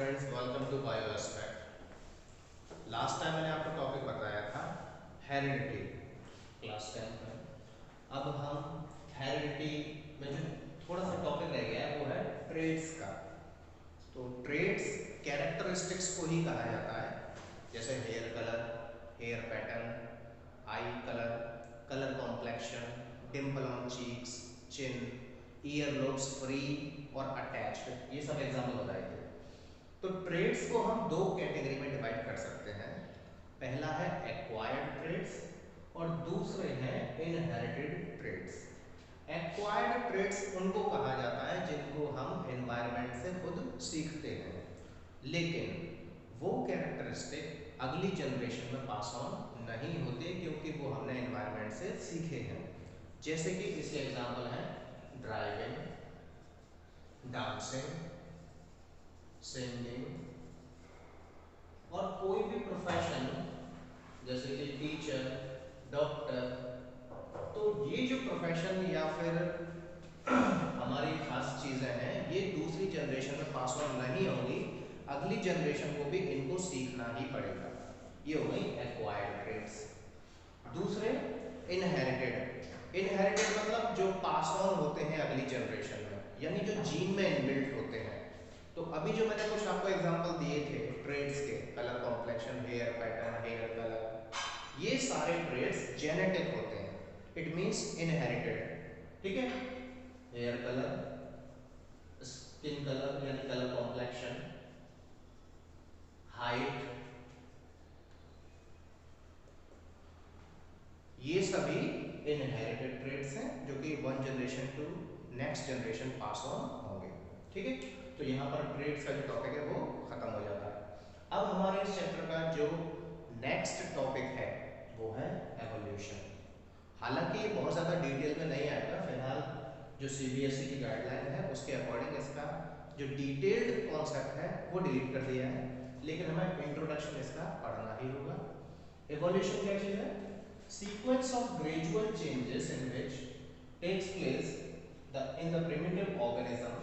Students, welcome to bio aspect. Last time मैंने आपको topic बताया था हेरिडिटी क्लास 10 में। अब हम हेरिडिटी में जो थोड़ा सा टॉपिक रह गया है वो है ट्रेड्स का। तो ट्रेड्स कैरेक्टरिस्टिक्स को ही कहा जाता है, जैसे hair colour, hair pattern, eye colour, colour complexion, dimple on cheeks, chin, ear lobes free और अटैच्ड, ये सब एग्जाम्पल बताए थे। तो ट्रेड्स को हम दो कैटेगरी में डिवाइड कर सकते हैं। पहला है एक्वायर्ड ट्रेड्स और दूसरे हैं इनहेरिटेड ट्रेड्स। एक्वायर्ड ट्रेड्स उनको कहा जाता है जिनको हम एनवायरनमेंट से खुद सीखते हैं, लेकिन वो कैरेक्टरिस्टिक अगली जनरेशन में पास ऑन नहीं होते क्योंकि वो हमने एनवायरनमेंट से सीखे हैं। जैसे कि इसके एग्जाम्पल हैं ड्राइविंग, डांसिंग, सिंगिंग और कोई भी प्रोफेशन जैसे कि टीचर, डॉक्टर। तो ये जो प्रोफेशन या फिर हमारी खास चीज़ें हैं ये दूसरी जनरेशन में पास ऑन नहीं होंगी, अगली जनरेशन को भी इनको सीखना ही पड़ेगा। ये हो गई एक्वायर्ड ट्रेड्स। दूसरे इनहेरिटेड। इनहेरिटेड मतलब जो पास ऑन होते हैं अगली जनरेशन में, यानी जो जीन में इनबिल्ट होते हैं। तो अभी जो मैंने कुछ आपको एग्जांपल दिए थे ट्रेड्स के, colour complexion, hair pattern, hair colour, ये सारे ट्रेड्स जेनेटिक होते हैं। It means inherited. ठीक है, हेयर कलर, स्किन कलर यानी कलर कॉम्प्लेक्शन, हाइट, ये सभी इनहेरिटेड ट्रेड्स हैं जो कि one generation to next generation pass on होंगे। ठीक है, तो यहाँ पर ट्रेड्स का जो टॉपिक है वो खत्म हो जाता है। अब हमारे इस चैप्टर का जो नेक्स्ट टॉपिक है वो है एवोल्यूशन। हालांकि ये बहुत ज़्यादा डिटेल में नहीं आएगा, फिलहाल जो सीबीएसई की गाइडलाइन है उसके अकॉर्डिंग इसका जो डिटेल्ड कॉन्सेप्ट है वो डिलीट कर दिया है, लेकिन हमें इंट्रोडक्शन इसका पढ़ना ही होगा। एवोल्यूशन क्या चीज़ है? Sequence of gradual changes in which takes place in the primitive organism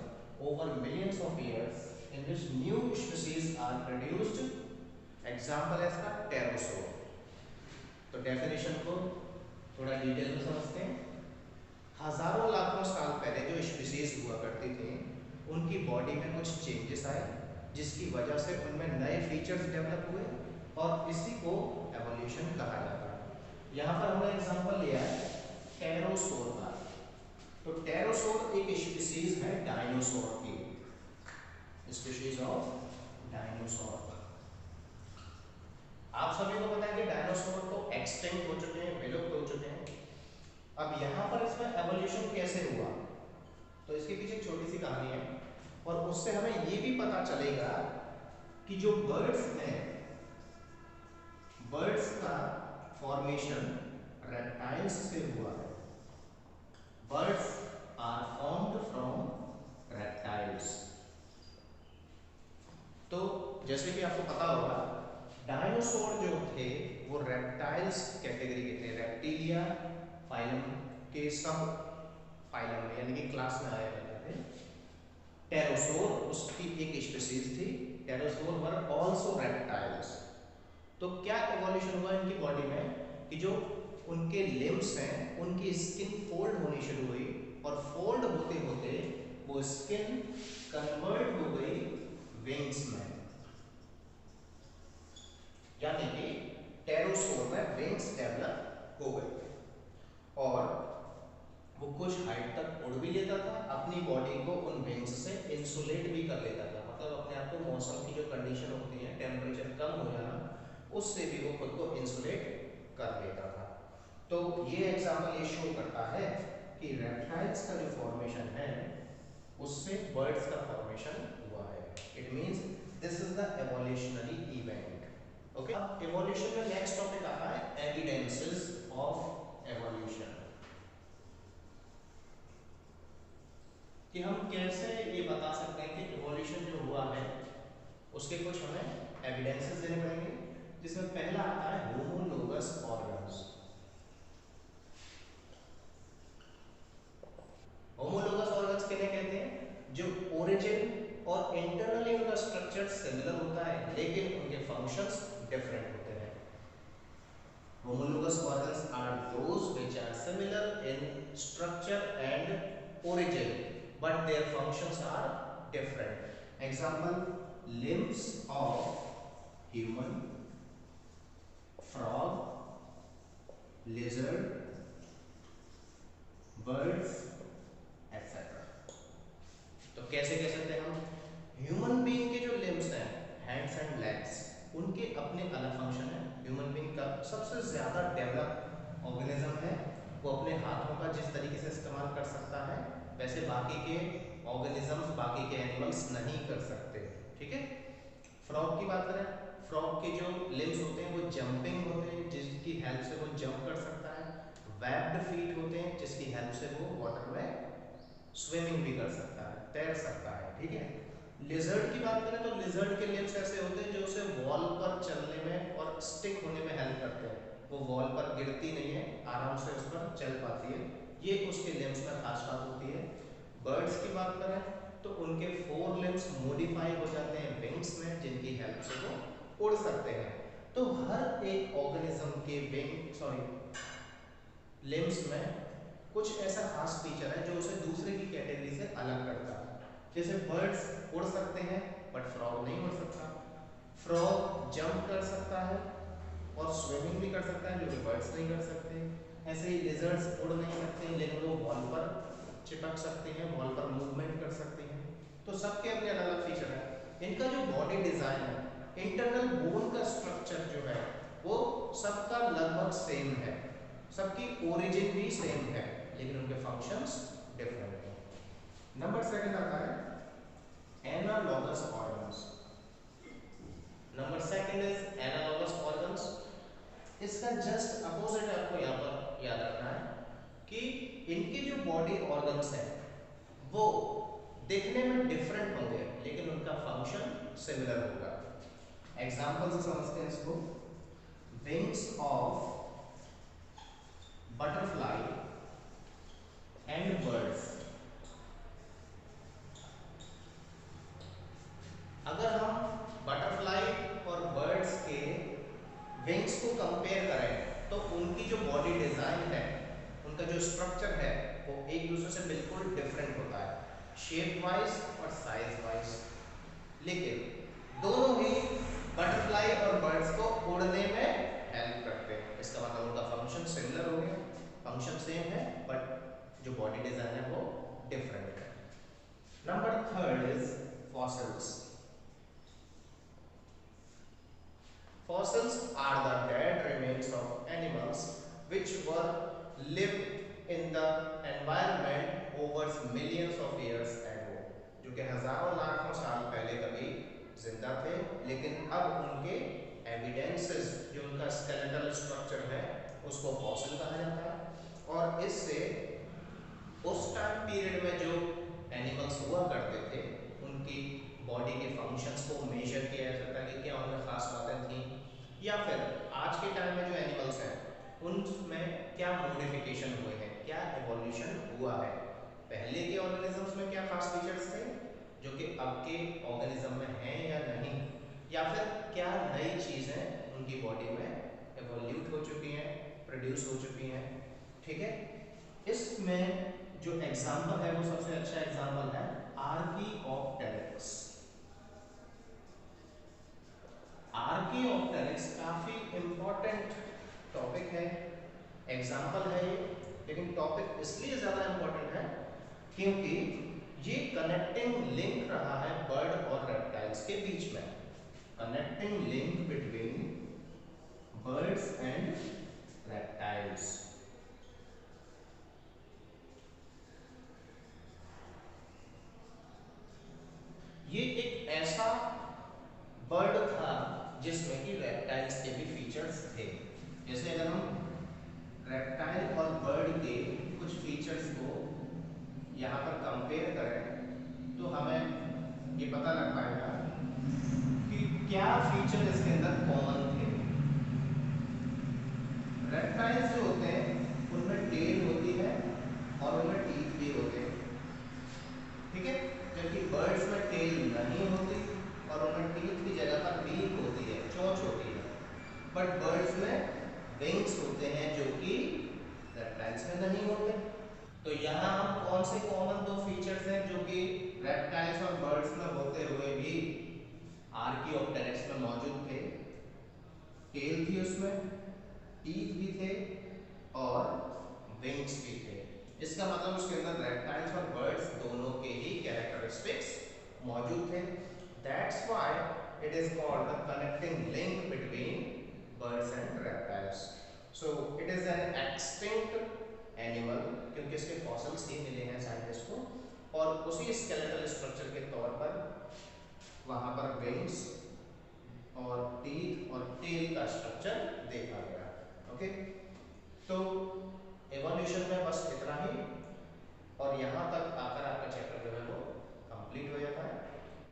over millions of years, in which new species are produced. Example है इसका टेरोसोर। तो डेफिनेशन को थोड़ा डिटेल में समझते हैं। हजारों लाखों साल पहले जो स्पीसीज हुआ करती थी उनकी बॉडी में कुछ चेंजेस आए जिसकी वजह से उनमें नए फीचर्स डेवलप हुए और इसी को एवोल्यूशन कहा जाता है। यहाँ पर हमने एग्जांपल लिया है टेरोसोर का। तो टेरोसोर एक स्पीसीज है डायनासोर की, स्पीशीज ऑफ डायनासोर। आप सभी को पता है कि डायनासोर तो एक्सटिंक्ट हो चुके हैं, विलुप्त हो चुके हैं। अब यहाँ पर इसमें एवोल्यूशन कैसे हुआ, तो इसके पीछे एक छोटी सी कहानी है और उससे हमें ये भी पता चलेगा कि जो बर्ड्स हैं, बर्ड्स का फॉर्मेशन रेप्टाइल्स से हुआ है। Birds are formed from reptiles. तो जैसे कि आपको पता होगा डायनासोर जो थे वो रेप्टाइल्स कैटेगरी के थे, रेप्टिलिया फाइलम के सब फाइलम में यानी कि क्लास में आए हुए थे। टेरोसोर उसकी एक स्पीशीज थी। टेरोसोर वर आल्सो रेप्टाइल्स। तो क्या इवोल्यूशन हुआ इनकी बॉडी में कि जो उनके लिम्स हैं उनकी स्किन फोल्ड होनी शुरू हुई और फोल्ड होते होते वो स्किन कन्वर्ट हो गई विंग्स में, यानी कि टेरोसोर में विंग्स डेवलप हो गए और वो कुछ हाइट तक उड़ भी लेता था, अपनी बॉडी को उन विंग्स से इंसुलेट भी कर लेता था। मतलब अपने आप को मौसम की जो कंडीशन होती है, टेम्परेचर कम हो जाना, उससे भी वो खुद को इंसुलेट कर लेता था। तो ये एग्जांपल ये शो करता है कि रेप्टाइल्स का जो फॉर्मेशन है उससे बर्ड्स का फॉर्मेशन हुआ है। It means this is the evolutionary event. Okay, अब एवोल्यूशन में नेक्स्ट टॉपिक आता है एविडेंसेस ऑफ एवोल्यूशन, कि हम कैसे ये बता सकते हैं कि इवोल्यूशन जो हुआ है उसके कुछ हमें एविडेंसेस देने पड़ेंगे, जिसमें पहला आता है होमोलोगस ऑर्गन्स। होमोलोगस ऑर्गन्स किन्हें कहते हैं? जो ओरिजिन और इंटरनली उनका स्ट्रक्चर स्ट्रक्चर सिमिलर होता है लेकिन उनके फंक्शंस डिफरेंट होते हैं। Homologous organs are those which are similar in structure and origin, but their functions are different. Example: limbs of human, frog, lizard, birds, etc. तो कैसे कह सकते हैं हम? ह्यूमन बीइंग के जो लिम्स हैं, हैंड्स एंड लेग्स, उनके अपने अलग फंक्शन है। ह्यूमन बीइंग का सबसे ज्यादा डेवलप ऑर्गेनिज्म है, वो अपने हाथों का जिस तरीके से इस्तेमाल कर सकता है वैसे बाकी के ऑर्गेनिजम्स, बाकी के एनिमल्स नहीं कर सकते। ठीक है। फ्रॉग की बात करें, फ्रॉग के जो लिम्स होते हैं वो जंपिंग होते हैं, जिसकी हेल्प से वो जंप कर सकता है। वेब्ड फीट होते हैं जिसकी हेल्प से वो वाटर में स्विमिंग भी कर सकता है, तैर सकता है। ठीक है। लिजर्ड की बात करें तो लिजर्ड के लिम्स ऐसे होते हैं जो उसे वॉल पर चलने में और स्टिक होने में हेल्प करते हैं। वो वॉल पर गिरती नहीं है, आराम से उस पर चल पाती है, ये उसके लिम्स में खास बात होती है। बर्ड्स की बात करें तो उनके 4 लिम्स मॉडिफाई हो जाते हैं विंग्स में, जिनकी हेल्प से वो उड़ सकते हैं। तो हर एक ऑर्गेनिज्म के लिम्स में कुछ ऐसा खास फीचर है जो उसे दूसरे की कैटेगरी से अलग करता है। जैसे बर्ड्स उड़ सकते हैं बट फ्रॉग नहीं उड़ सकता, फ्रॉग जंप कर सकता है और स्विमिंग भी कर सकता है जो कि बर्ड्स नहीं कर सकते। ऐसे ही लिजर्ड्स उड़ नहीं सकते लेकिन वो वॉल पर चिपक सकते हैं, वॉल पर मूवमेंट कर सकते हैं। तो सबके अपने अलग अलग फीचर है। इनका जो बॉडी डिजाइन है, इंटरनल बोन का स्ट्रक्चर जो है वो सबका लगभग सेम है, सबकी ओरिजिन भी सेम है, लेकिन उनके फंक्शंस डिफरेंट हैं। नंबर 2 आता है analogous organs. Number 2 is analogous organs. इसका जस्ट अपोजिट आपको यहाँ पर याद रखना है कि इनके जो बॉडी ऑर्गन्स हैं वो दिखने में डिफरेंट होंगे लेकिन उनका फंक्शन सिमिलर होगा। एग्जांपल से समझते हैं इसको। Wings of butterfly and birds. अगर हम बटरफ्लाई और बर्ड्स के विंग्स को कंपेयर करें तो उनकी जो बॉडी डिजाइन है, उनका जो स्ट्रक्चर है वो एक दूसरे से बिल्कुल डिफरेंट होता है, शेप वाइज और साइज वाइज। लेकिन दोनों ही बटरफ्लाई और बर्ड्स को उड़ने में हेल्प करते हैं। इसका मतलब उनका फंक्शन सिमिलर हो गया, फंक्शन सेम है बट जो बॉडी डिजाइन है वो डिफरेंट है। Number 3 is fossils. Fossils are the dead remains of animals which were lived in the environment over millions of years ago, जो कि हजारों लाखों साल पहले कभी जिंदा थे लेकिन अब उनके एविडेंसेस, जो उनका स्केलेटल स्ट्रक्चर है उसको फॉसिल कहा जाता है। और इससे उस टाइम पीरियड में जो एनिमल्स हुआ करते थे उनकी बॉडी के फंक्शंस को मेजर किया जा सकता है कि क्या उनमें खास बातें थी, या फिर आज के टाइम में जो एनिमल्स हैं उनमें क्या मॉडिफिकेशन हुए हैं, क्या इवोल्यूशन हुआ है, पहले के ऑर्गेनिजम्स में क्या खास फीचर्स थे जो कि अब के ऑर्गेनिज्म में हैं या नहीं, या फिर क्या नई चीज़ें उनकी बॉडी में इवोल्यूट हो चुकी हैं, प्रोड्यूस हो चुकी हैं। ठीक है। इसमें जो एग्जाम्पल है वो सबसे अच्छा एग्जाम्पल है आर्कियोप्टेरिक्स। आर्कियोप्टेरिक्स काफी इंपॉर्टेंट टॉपिक है, एग्जाम्पल है ये, लेकिन टॉपिक इसलिए ज्यादा इंपॉर्टेंट है क्योंकि ये कनेक्टिंग लिंक रहा है बर्ड और रेप्टाइल्स के बीच में, connecting link between birds and reptiles. ये एक ऐसा बर्ड था जिसमें कि रेप्टाइल्स के भी फीचर्स थे। जैसे अगर हम रेप्टाइल और बर्ड के कुछ फीचर्स को यहाँ पर कंपेयर करें तो हमें ये पता लग पाएगा कि क्या फीचर इसके अंदर कॉमन थे। रेप्टाइल्स जो होते हैं उनमें टेल होती है और उनमें टीथ भी होते हैं। ठीक है। जबकि बर्ड्स में टेल नहीं होती और उनमें टेल थी उसमें, टीथ भी थे और विंग्स भी थे। इसका मतलब उसके अंदर रेप्टाइल्स और बर्ड्स दोनों के ही कैरेक्टरिस्टिक्स मौजूद थे। That's why it is called the connecting link between birds and reptiles. So it is an extinct animal, क्योंकि इसके फॉसिल्स ही मिले हैं साइंटिस्ट को, और उसी स्केलेटल स्ट्रक्चर के तौर पर वहां पर विंग्स और टीथ और टेल का स्ट्रक्चर देखा गया। ओके, तो एवोल्यूशन में बस इतना ही, और यहाँ तक आकर आपका चैप्टर जो है वो कंप्लीट हो जाता है।